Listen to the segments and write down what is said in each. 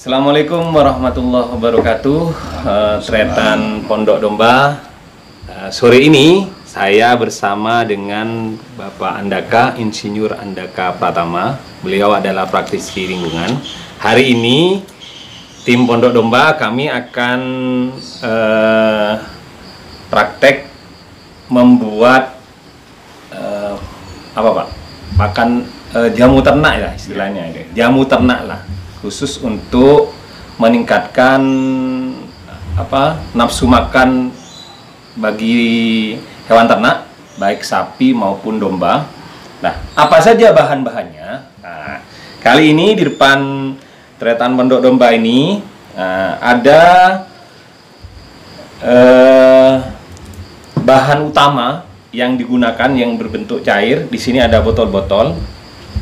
Assalamualaikum warahmatullahi wabarakatuh. Tretan Pondok Domba. Sore ini saya bersama dengan Bapak Andaka, Insinyur Andaka Pratama. Beliau adalah praktisi lingkungan. Hari ini tim Pondok Domba kami akan praktek membuat apa Pak? Makan jamu ternak ya istilahnya. Jamu ternak lah. Khusus untuk meningkatkan nafsu makan bagi hewan ternak, baik sapi maupun domba. Nah, apa saja bahan-bahannya? Nah, kali ini di depan Tretan Pondok Domba ini ada bahan utama yang digunakan yang berbentuk cair. Di sini ada botol-botol.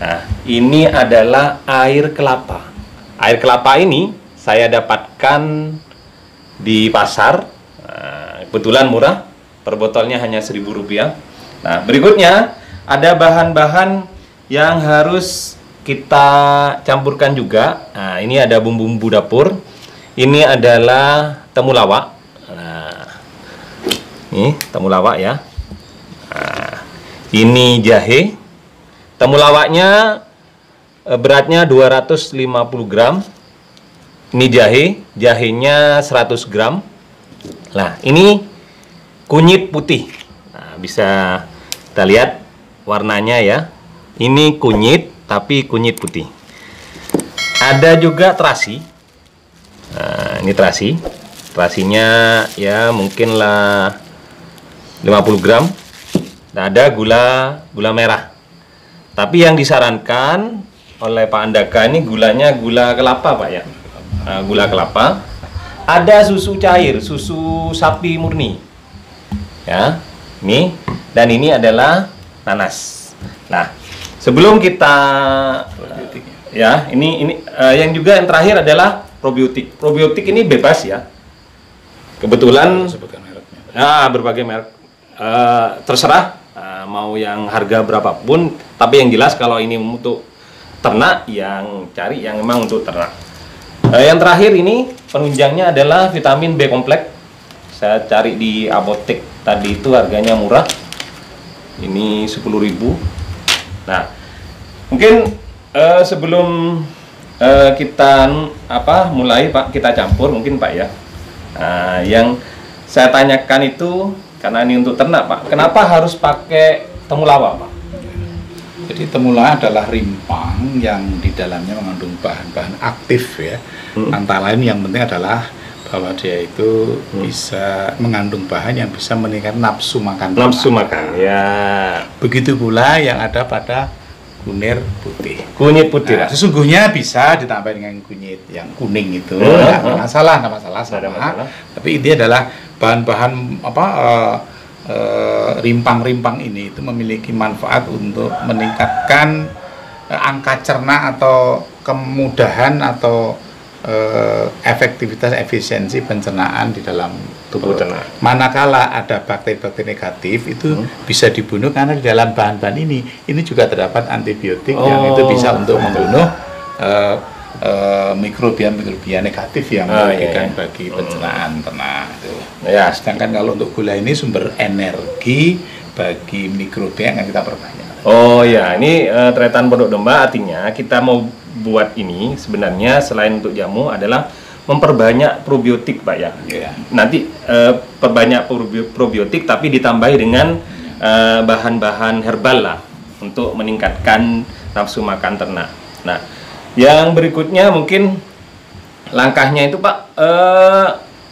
Nah, ini adalah air kelapa. Air kelapa ini saya dapatkan di pasar, kebetulan murah, per botolnya hanya Rp1.000. Nah, berikutnya ada bahan-bahan yang harus kita campurkan juga. Nah, ini ada bumbu-bumbu dapur. Ini adalah temulawak. Nah, ini temulawak ya. Nah, ini jahe. Temulawaknya beratnya 250 gram. Ini jahenya 100 gram. Nah, ini kunyit putih. Nah, bisa kita lihat warnanya ya. Ini kunyit, tapi kunyit putih. Ada juga terasi. Nah, ini terasi. Terasinya ya mungkinlah 50 gram. Nah, ada gula merah. Tapi yang disarankan oleh Pak Andaka ini gulanya gula kelapa Pak ya. Gula kelapa. Ada susu cair, susu sapi murni. Ya, ini dan ini adalah nanas. Nah, sebelum kita ya, ini yang juga yang terakhir adalah probiotik. Probiotik ini bebas ya. Kebetulan sebutkan mereknya. Berbagai merek. Terserah mau yang harga berapapun, tapi yang jelas kalau ini untuk ternak, yang cari yang memang untuk ternak. Yang terakhir ini penunjangnya adalah vitamin B kompleks. Saya cari di apotek tadi itu harganya murah. Ini 10.000. Nah, mungkin sebelum kita mulai Pak, kita campur mungkin Pak ya. Yang saya tanyakan itu karena ini untuk ternak Pak, kenapa harus pakai temulawak Pak? Jadi temulawak adalah rimpang yang di dalamnya mengandung bahan-bahan aktif ya. Antara lain yang penting adalah bahwa dia itu bisa mengandung bahan yang bisa meningkatkan nafsu makan. Nafsu makan, ya. Begitu pula yang ada pada kunir putih. Kunyit putih. Nah, sesungguhnya bisa ditambah dengan kunyit yang kuning itu. Nggak masalah sama. Tapi ini adalah bahan-bahan rimpang-rimpang ini itu memiliki manfaat untuk meningkatkan angka cerna atau kemudahan atau efektivitas efisiensi pencernaan di dalam tubuh ternak. Manakala ada bakteri-bakteri negatif itu bisa dibunuh karena di dalam bahan-bahan ini juga terdapat antibiotik yang itu bisa untuk membunuh mikrobia negatif yang merugikan bagi pencernaan ternak. Ya. Sedangkan kalau untuk gula ini sumber energi bagi mikrobia yang akan kita perbanyak. Oh ya, ini Tretan Pondok Domba artinya kita mau buat ini sebenarnya selain untuk jamu adalah memperbanyak probiotik Pak ya. Yeah. Nanti perbanyak probiotik tapi ditambahi dengan bahan-bahan herbal lah untuk meningkatkan nafsu makan ternak. Nah, yang berikutnya mungkin langkahnya itu Pak,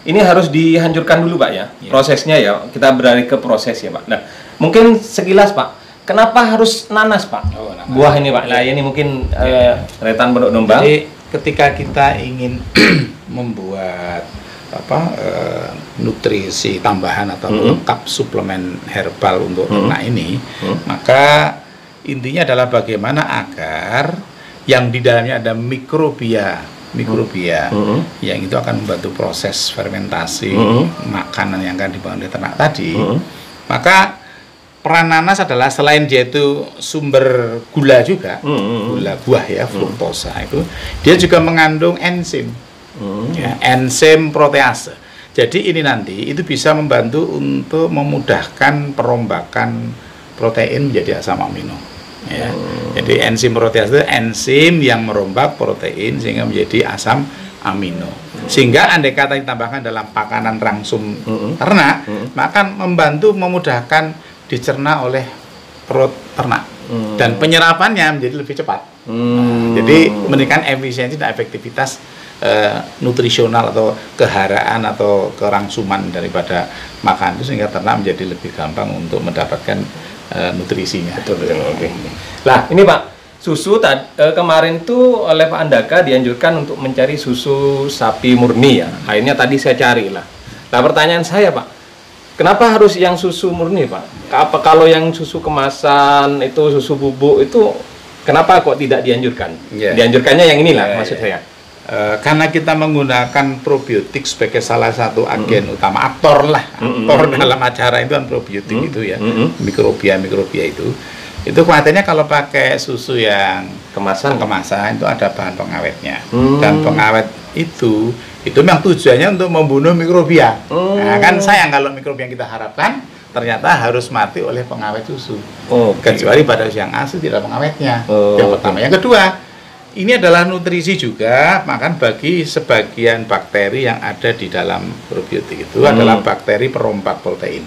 ini harus dihancurkan dulu Pak ya, prosesnya ya, kita beralih ke proses ya Pak. Nah, mungkin sekilas Pak, kenapa harus nanas Pak? Nanas. Buah ini Pak, nah ini mungkin Tretan Pondok Domba. Jadi ketika kita ingin membuat nutrisi tambahan atau lengkap suplemen herbal untuk ternak ini, maka intinya adalah bagaimana agar yang di dalamnya ada mikrobia yang itu akan membantu proses fermentasi makanan yang akan dibangun oleh ternak tadi. Maka peran nanas adalah selain dia itu sumber gula juga, gula buah ya, fruktosa itu, dia juga mengandung enzim, ya, enzim protease. Jadi ini nanti itu bisa membantu untuk memudahkan perombakan protein menjadi asam amino. Ya. Jadi enzim protease itu enzim yang merombak protein sehingga menjadi asam amino. Sehingga andai kata ditambahkan dalam makanan rangsum ternak, maka membantu memudahkan dicerna oleh perut ternak dan penyerapannya menjadi lebih cepat. Jadi meningkatkan efisiensi dan efektivitas nutrisional atau keharaan atau kerangsuman daripada makan itu sehingga ternak menjadi lebih gampang untuk mendapatkan nutrisinya. Betul. Oke. Lah, ini Pak, susu kemarin tuh oleh Pak Andaka dianjurkan untuk mencari susu sapi murni ya. Akhirnya tadi saya cari lah. Nah, pertanyaan saya Pak, kenapa harus yang susu murni Pak? Apa kalau yang susu kemasan itu susu bubuk itu kenapa kok tidak dianjurkan? Dianjurkannya yang inilah maksud saya. Karena kita menggunakan probiotik sebagai salah satu agen utama, aktor dalam acara itu kan probiotik itu ya, mikrobia itu khawatirnya kalau pakai susu yang kemasan itu ada bahan pengawetnya, dan pengawet itu memang tujuannya untuk membunuh mikrobia. Nah, kan sayang kalau mikrobia yang kita harapkan ternyata harus mati oleh pengawet susu. Kecuali pada yang asli tidak pengawetnya. Yang pertama, yang kedua, ini adalah nutrisi juga, makan bagi sebagian bakteri yang ada di dalam probiotik itu adalah bakteri perompak protein.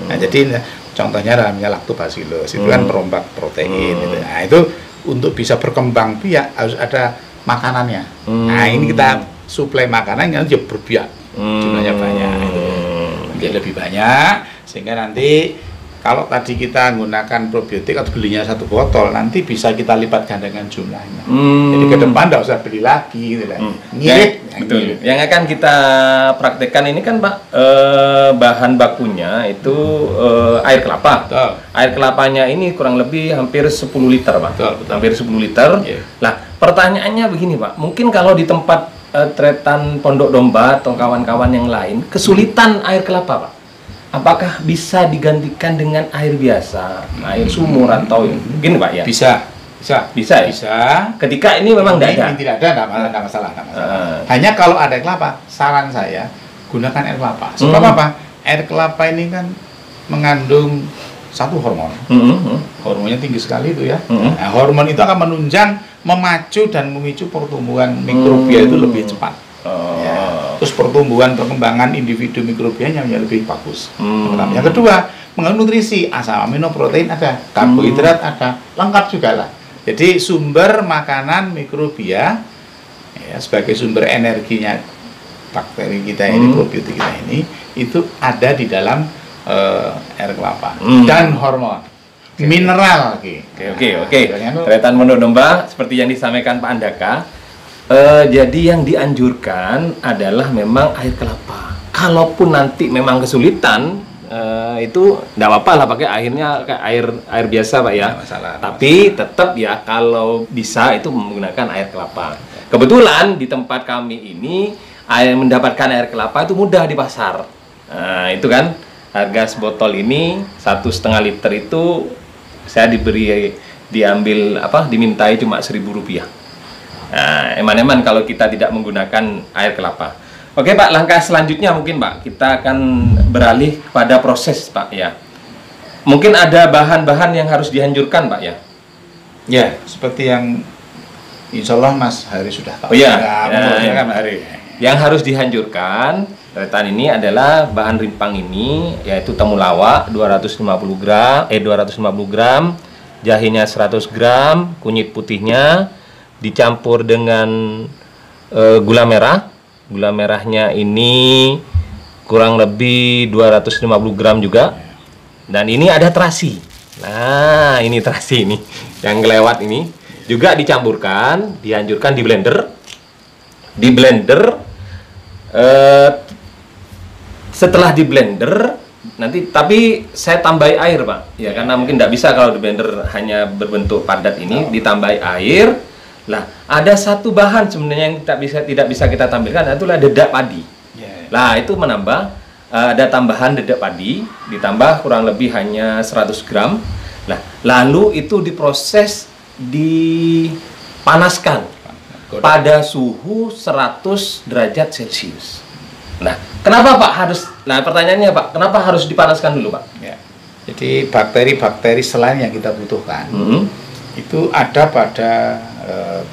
Nah, jadi contohnya namanya lactobacillus, itu kan perompak protein. Nah, itu untuk bisa berkembang biak harus ada makanannya. Nah, ini kita suplai makanan yang berbiak, jumlahnya banyak. Jadi lebih banyak, sehingga nanti kalau tadi kita menggunakan probiotik atau belinya satu botol, nanti bisa kita lipat gandakan jumlahnya. Jadi ke depan tidak usah beli lagi, gitu lah. Ngirit. Betul. Yang akan kita praktekkan ini kan Pak, bahan bakunya itu air kelapa. Betul. Air kelapanya ini kurang lebih hampir 10 liter Pak. Betul. Hampir 10 liter. Nah, pertanyaannya begini Pak, mungkin kalau di tempat tretan Pondok Domba atau kawan-kawan yang lain kesulitan air kelapa Pak, apakah bisa digantikan dengan air biasa, air sumur atau mungkin Pak ya? Bisa. Ya? Bisa. Ketika ini memang tidak ada. Tidak masalah. Hanya kalau ada air kelapa, saran saya gunakan air kelapa. Sebab apa? Air kelapa ini kan mengandung satu hormon. Hormonnya tinggi sekali itu ya. Nah, hormon itu akan menunjang, memacu dan memicu pertumbuhan mikrobia itu lebih cepat. Terus perkembangan individu mikrobianya lebih bagus. Yang kedua, mengandung nutrisi, asam amino, protein ada, karbohidrat ada, lengkap juga lah. Jadi sumber makanan mikrobia ya, sebagai sumber energinya bakteri kita ini, probiotik kita ini, itu ada di dalam air kelapa dan hormon. Mineral lagi. Oke. Tretan Pondok Domba seperti yang disampaikan Pak Andaka. Jadi yang dianjurkan adalah memang air kelapa. Kalaupun nanti memang kesulitan, itu tidak apa-apa lah pakai air biasa Pak ya. Tapi tetap ya kalau bisa itu menggunakan air kelapa. Kebetulan di tempat kami ini mendapatkan air kelapa itu mudah di pasar. Nah, itu kan harga sebotol ini 1,5 liter itu saya dimintai cuma Rp1.000. Nah, eman-eman kalau kita tidak menggunakan air kelapa. Oke Pak, langkah selanjutnya mungkin Pak, kita akan beralih kepada proses Pak ya. Mungkin ada bahan-bahan yang harus dianjurkan Pak ya? Ya, seperti yang insya Allah Mas Hari sudah tahu. Hari. Yang harus dianjurkan tretan ini adalah bahan rimpang ini, yaitu temulawak 250 gram, jahenya 100 gram, kunyit putihnya dicampur dengan gula merah. Gula merahnya ini kurang lebih 250 gram juga. Dan ini ada terasi. Nah, ini terasi ini yang kelewat ini juga dicampurkan, dianjurkan di blender. Setelah di blender nanti, tapi saya tambahi air Pak ya, karena mungkin tidak bisa kalau di blender hanya berbentuk padat ini, ditambahi air. Lah, ada satu bahan sebenarnya yang tidak bisa kita tampilkan, itulah dedak padi. Lah, itu menambah ada tambahan dedek padi, ditambah kurang lebih hanya 100 gram. Nah, lalu itu diproses, dipanaskan pada suhu 100 derajat Celcius. Nah, kenapa Pak harus? Nah, pertanyaannya Pak, kenapa harus dipanaskan dulu Pak? Ya. Jadi bakteri-bakteri selain yang kita butuhkan itu ada pada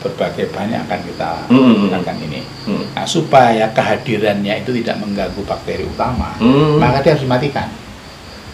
berbagai bahan yang akan kita gunakan ini. Nah, supaya kehadirannya itu tidak mengganggu bakteri utama, maka dia harus dimatikan.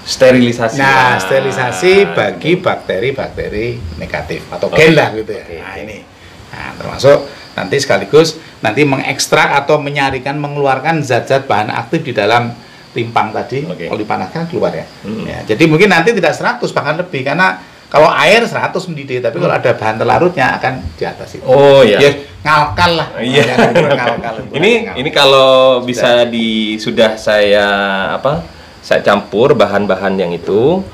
Sterilisasi. Nah, sterilisasi bagi bakteri-bakteri negatif atau gen lah gitu ya. Nah, ini. Nah, termasuk nanti sekaligus nanti mengekstrak atau menyaringkan, mengeluarkan zat-zat bahan aktif di dalam timpang tadi. Kalau dipanaskan keluar ya. Ya. Jadi mungkin nanti tidak 100 bahkan lebih, karena kalau air 100 mendidih, tapi kalau ada bahan terlarutnya akan di atas itu. Oh iya. Ya, ngalkal lah. Iya. Ngalkal. Ini kalau bisa sudah saya saya campur bahan-bahan yang itu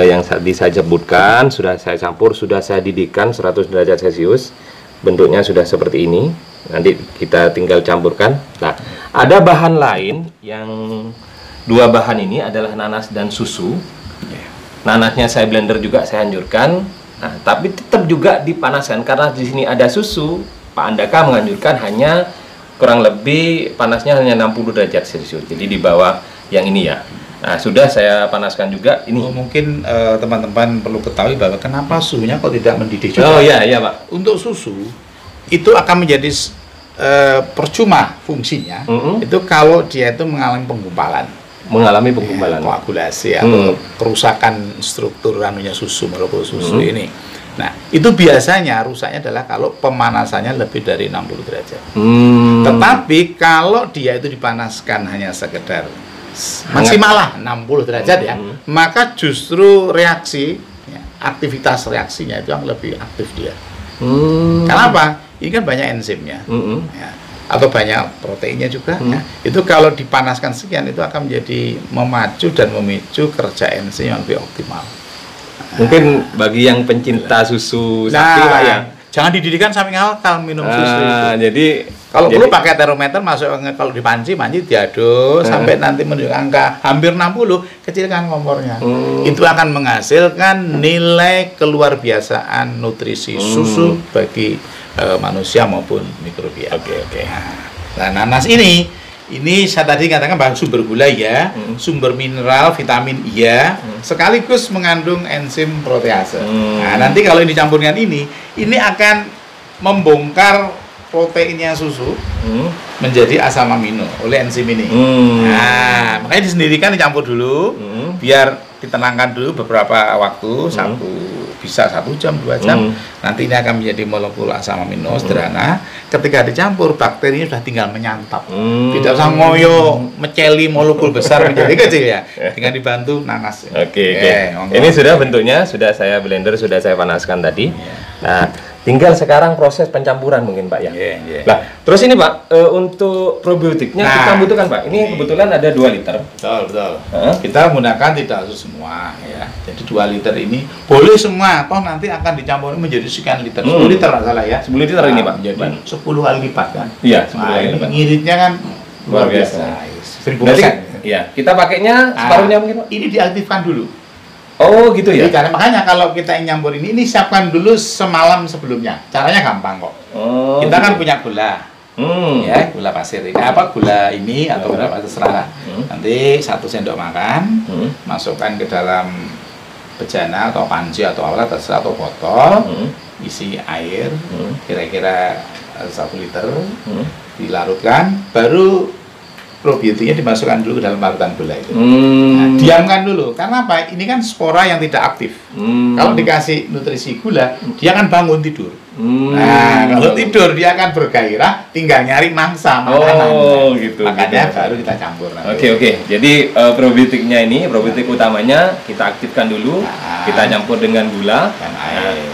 yang tadi saya sebutkan, sudah saya campur, sudah saya didihkan 100 derajat Celcius. Bentuknya sudah seperti ini. Nanti kita tinggal campurkan. Nah, ada bahan lain yang dua bahan ini adalah nanas dan susu. Nanasnya saya blender juga, saya hancurkan. Nah, tapi tetap juga dipanaskan karena di sini ada susu. Pak Andaka menganjurkan hanya kurang lebih panasnya hanya 60 derajat Celcius. Jadi di bawah yang ini ya. Nah, sudah saya panaskan juga ini. Mungkin teman-teman perlu ketahui bahwa kenapa suhunya kok tidak mendidih juga. Oh iya, iya Pak. Untuk susu itu akan menjadi percuma fungsinya. Itu kalau dia itu mengalami penggumpalan. Mengalami penggumpalan. Koagulasi atau kerusakan struktur anunya susu, molekul susu ini. Nah, itu biasanya rusaknya adalah kalau pemanasannya lebih dari 60 derajat. Tetapi kalau dia itu dipanaskan hanya sekedar maksimal lah 60 derajat ya, maka justru reaksi ya, aktivitas reaksinya itu yang lebih aktif dia. Kenapa? Ini kan banyak enzimnya ya, atau banyak proteinnya juga ya. Itu kalau dipanaskan sekian itu akan menjadi memacu dan memicu kerja enzim yang lebih optimal. Mungkin bagi yang pencinta susu sapi Pak ya, jangan dididihkan sampai ngalkal minum susu itu. Jadi kalau perlu pakai termometer, masuk kalau di panci diaduk sampai nanti menunjukkan angka hampir 60, kecilkan kompornya. Itu akan menghasilkan nilai keluar biasaan nutrisi susu bagi manusia maupun mikrobia. Oke. Nah, nanas ini saya tadi katakan bahwa sumber gula ya, sumber mineral, vitamin iya, sekaligus mengandung enzim protease. Nah, nanti kalau ini dicampurkan ini akan membongkar proteinnya susu menjadi asam amino oleh enzim ini. Nah, makanya disendirikan, dicampur dulu, biar ditenangkan dulu beberapa waktu, bisa 1 jam, 2 jam. Nanti ini akan menjadi molekul asam amino sederhana. Ketika dicampur, bakterinya sudah tinggal menyantap. Tidak usah ngoyo, meceli molekul besar menjadi kecil ya. Dengan dibantu nanas. Oke. Ini sudah bentuknya, sudah saya blender, sudah saya panaskan tadi. Nah, tinggal sekarang proses pencampuran mungkin Pak ya. Nah, terus ini Pak, untuk probiotiknya kita butuhkan Pak. Ini kebetulan ada 2 liter. Betul. Kita menggunakan tidak harus semua ya. Jadi 2 liter ini boleh semua, toh nanti akan dicampur menjadi sekian liter. 10 liter salah ya. 10 liter ini Pak. Jadi 10 kali lipat kan. Iya, 10 kali lipat. Ngiritnya kan luar biasa. 1000%. Iya, kita pakainya separuhnya mungkin Pak. Ini diaktifkan dulu. Oh gitu ya. Jadi karena makanya kalau kita ingin nyampur ini siapkan dulu semalam sebelumnya. Caranya gampang kok. Kita kan punya gula, ya gula pasir ini. Gula ini atau gula pasir terserah. Nanti 1 sendok makan, masukkan ke dalam bejana atau panci atau apa terserah, atau botol, isi air, kira-kira 1 liter, dilarutkan, baru probiotiknya dimasukkan dulu ke dalam larutan gula itu. Nah, diamkan dulu. Karena apa? Ini kan spora yang tidak aktif. Kalau dikasih nutrisi gula, dia akan bangun tidur. Nah, kalau tidur dia akan bergairah, tinggal nyari mangsa makanan. Gitu. Makanya baru kita campur. Oke. Jadi probiotiknya ini, probiotik utamanya kita aktifkan dulu, kita campur dengan gula,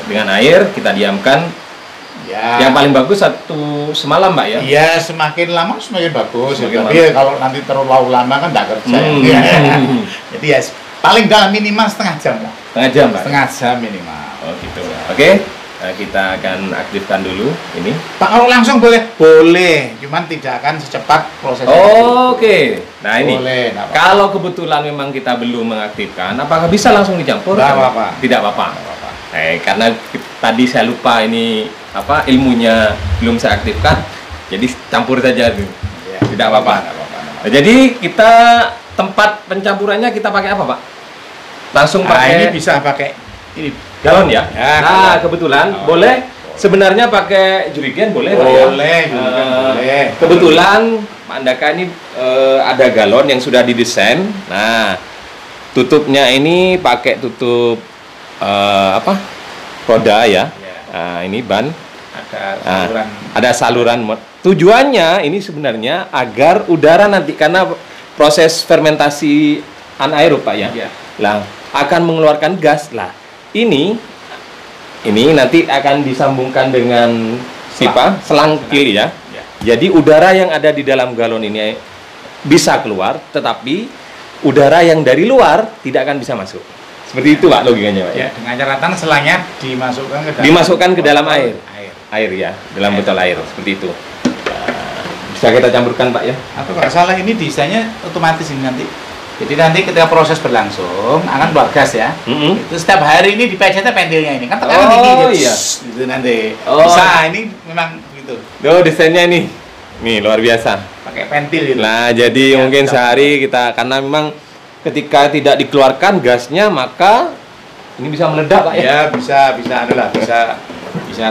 dengan air, kita diamkan. Ya. Yang paling bagus 1 semalam Pak ya? Iya, semakin lama semakin bagus. Tapi kalau nanti terlalu lama kan tidak kerja. Jadi ya paling dalam minimal setengah jam lah. Setengah jam Pak? Setengah jam minimal. Oh gitu. Oke. Nah, kita akan aktifkan dulu ini. Pak, kalau langsung boleh? Boleh, cuman tidak akan secepat prosesnya. Oke. Nah, ini. Boleh, nggak apa-apa. Kalau kebetulan memang kita belum mengaktifkan, apakah bisa langsung dicampur? Nggak apa-apa. Tidak apa-apa. Nggak apa-apa. Karena tadi saya lupa ini apa ilmunya belum saya aktifkan, jadi campur saja dulu. Ya, Tidak apa-apa. nggak apa-apa. Nah, jadi kita tempat pencampurannya kita pakai apa, Pak? Langsung Nah, pakai ini bisa pakai ini. galon ya? Ya, Nah, galon. kebetulan Oh. boleh. Sebenarnya pakai jerigen boleh, Pak, ya? Boleh, jerigen boleh. Kebetulan Pak Andaka ini ada galon yang sudah didesain. Nah, tutupnya ini pakai tutup apa? Roda ya. Ya. Nah, ini ban. Ada Nah, saluran. ada saluran. Tujuannya ini sebenarnya agar udara nanti karena proses fermentasi anaerob, Pak ya. Iya. Lah, akan mengeluarkan gas lah. Ini nanti akan disambungkan dengan pipa selang kili ya. Ya. Jadi udara yang ada di dalam galon ini bisa keluar, tetapi udara yang dari luar tidak akan bisa masuk. Seperti itu, Pak, logikanya, Pak. Ya, dengan catatan selangnya dimasukkan ke dalam Dimasukkan ke dalam botol air. Air ya, dalam botol air seperti itu. Bisa kita campurkan, Pak ya. Atau kalau salah ini desainnya otomatis ini nanti. Jadi nanti ketika proses berlangsung akan keluar gas ya. Itu setiap hari ini dipecetnya pentilnya ini kan tekanan tinggi Oh, gitu. iya. Gitu nanti. Oh. Bisa ini memang gitu. Loh, desainnya ini. Nih, luar biasa. Pakai pentil gitu. Nah, jadi Ya, mungkin bisa. sehari kita karena memang ketika tidak dikeluarkan gasnya maka ini bisa meledak, Pak ya. Ya bisa adalah bisa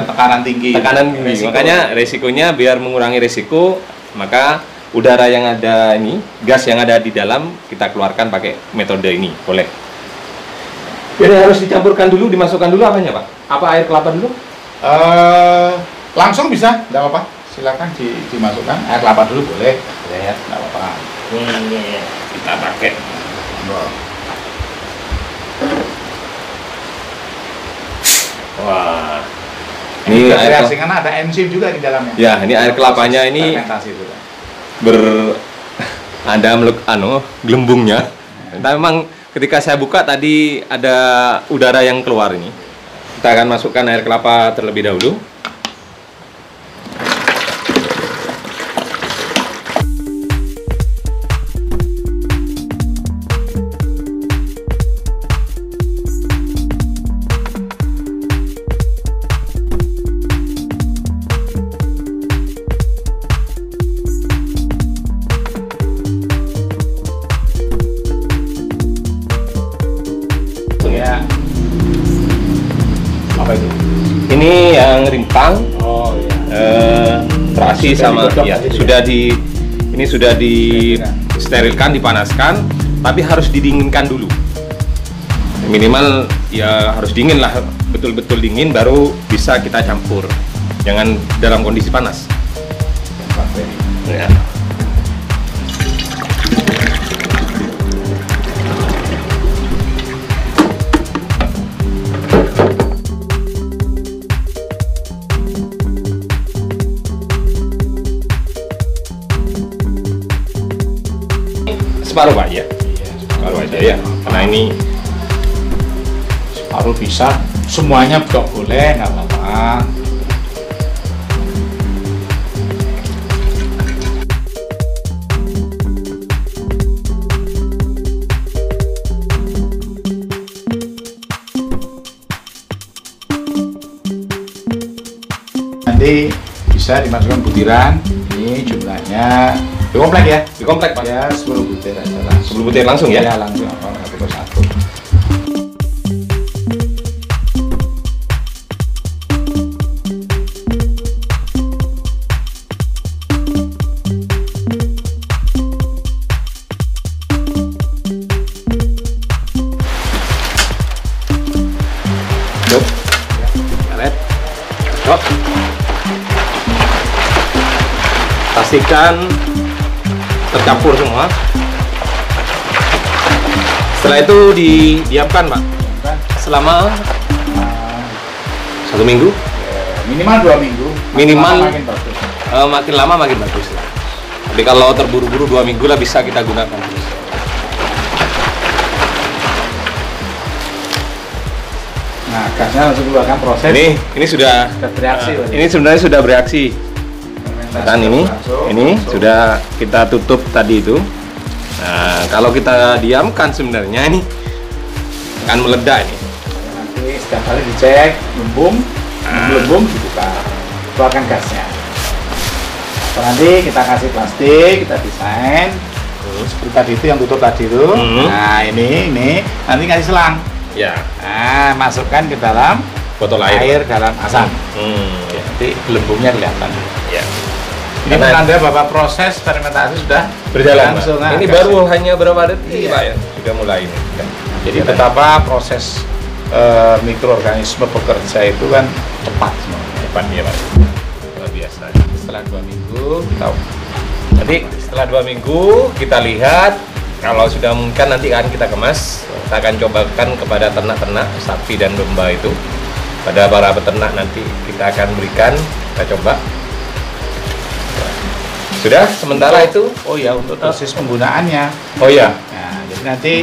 tekanan tinggi. Tekanan tinggi. Resiko. Makanya resikonya biar mengurangi resiko, maka udara yang ada ini, gas yang ada di dalam kita keluarkan pakai metode ini, boleh. Jadi harus dicampurkan dulu, dimasukkan dulu apanya, Pak? Apa air kelapa dulu? Langsung bisa, tidak apa-apa. Silakan dimasukkan air kelapa dulu boleh. Boleh ya, tidak apa-apa. Kita pakai. Wah. Ini air reaksi karena ada enzim juga di dalamnya. Ya, ini air kelapanya ini fermentasi itu. ada gelembungnya. Tapi memang ketika saya buka tadi ada udara yang keluar ini. Kita akan masukkan air kelapa terlebih dahulu. Ya. Apa itu? Ini yang rimpang. Oh iya. Terasi Sudah sama digodok ya tadi ya? ini sudah disterilkan, dipanaskan, tapi harus didinginkan dulu. Minimal ya harus dingin lah, betul-betul dingin baru bisa kita campur. Jangan dalam kondisi panas. Ya. Separuh, Pak ya. Iya, Separuh aja ya. Karena ini separuh bisa, semuanya juga boleh, nggak apa-apa. Nanti bisa dimasukkan butiran. Ini jumlahnya komplek ya. di komplek, Pak. Ya 10 butir aja lah. 10 butir langsung ya. Ya langsung apa satu persatu. Cuk. Karet. Cuk. Pastikan tercampur semua. Setelah itu didiamkan, Pak, Kan? selama Nah, 1 minggu. minimal 2 minggu. Minimal. Makin bagus. Makin lama makin bagus lah. Tapi kalau terburu-buru 2 minggu lah bisa kita gunakan. Nah, gasnya langsung keluarkan proses. Ini sudah bereaksi. ini sebenarnya sudah bereaksi. Dan ini sudah kita tutup tadi itu. Nah, kalau kita diamkan sebenarnya ini akan meledak ini. Nanti setiap kali dicek, lembung dibuka, keluarkan gasnya. Nanti kita kasih plastik, kita desain. Seperti tadi itu yang tutup tadi itu. Nah ini nanti kasih selang. Ya. Nah masukkan ke dalam botol air dalam asam. Ya, nanti gelembungnya kelihatan. Ya. Ini penanda bahwa proses fermentasi sudah berjalan. Ini baru hanya berapa detik, iya. Pak ya? Sudah mulai ini. Jadi betapa proses mikroorganisme bekerja itu kan cepat semuanya. Cepat ya Pak. Luar biasa. Setelah 2 minggu kita Nanti setelah 2 minggu kita lihat kalau sudah mungkin nanti akan kita kemas. Kita akan cobakan kepada ternak-ternak sapi dan domba itu. Pada para peternak nanti kita akan berikan, kita coba. Sudah sementara itu. Oh ya, untuk dosis penggunaannya. Oh ya. Nah, jadi nanti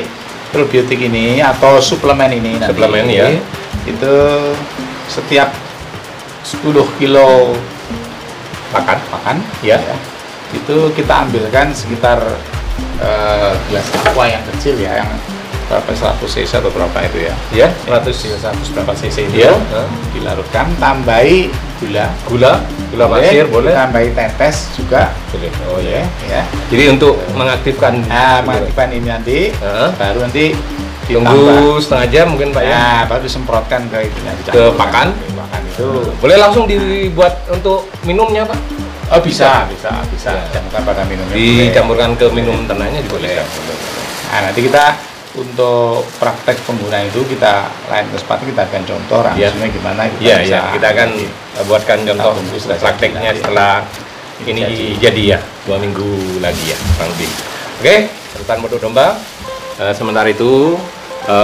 probiotik ini atau suplemen ini nanti suplemen ya. Itu setiap 10 kilo pakan ya. Itu kita ambilkan sekitar gelas aqua yang kecil ya, yang berapa 100 cc atau berapa itu ya? Ya, 100 berapa cc itu ya. Dilarutkan, tambahi gula pasir boleh, tambahi tetes juga boleh. Oh ya. Ya. Jadi untuk mengaktifkan mengaktifkan ini nanti baru nanti tunggu setengah jam mungkin Pak ya. Nah, baru disemprotkan ke itu ke pakan itu. Boleh langsung dibuat untuk minumnya Pak? Oh bisa. Dicampurkan pada minumnya. Dicampurkan ke minum ternaknya juga boleh. Nah, nanti kita untuk praktek pengguna itu kita lain kesempatan kita akan contoh langsungnya gimana kita akan buatkan contoh prakteknya setelah ini jadi ya 2 minggu lagi ya Bang Bin. Oke, Rutan Pondok Domba. Sementara itu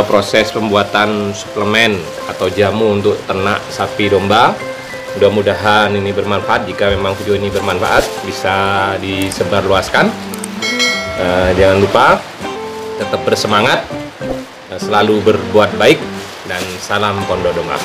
proses pembuatan suplemen atau jamu untuk ternak sapi domba. Mudah-mudahan ini bermanfaat. Jika memang video ini bermanfaat, bisa disebarluaskan. Jangan lupa tetap bersemangat, selalu berbuat baik, dan salam Pondok Domba.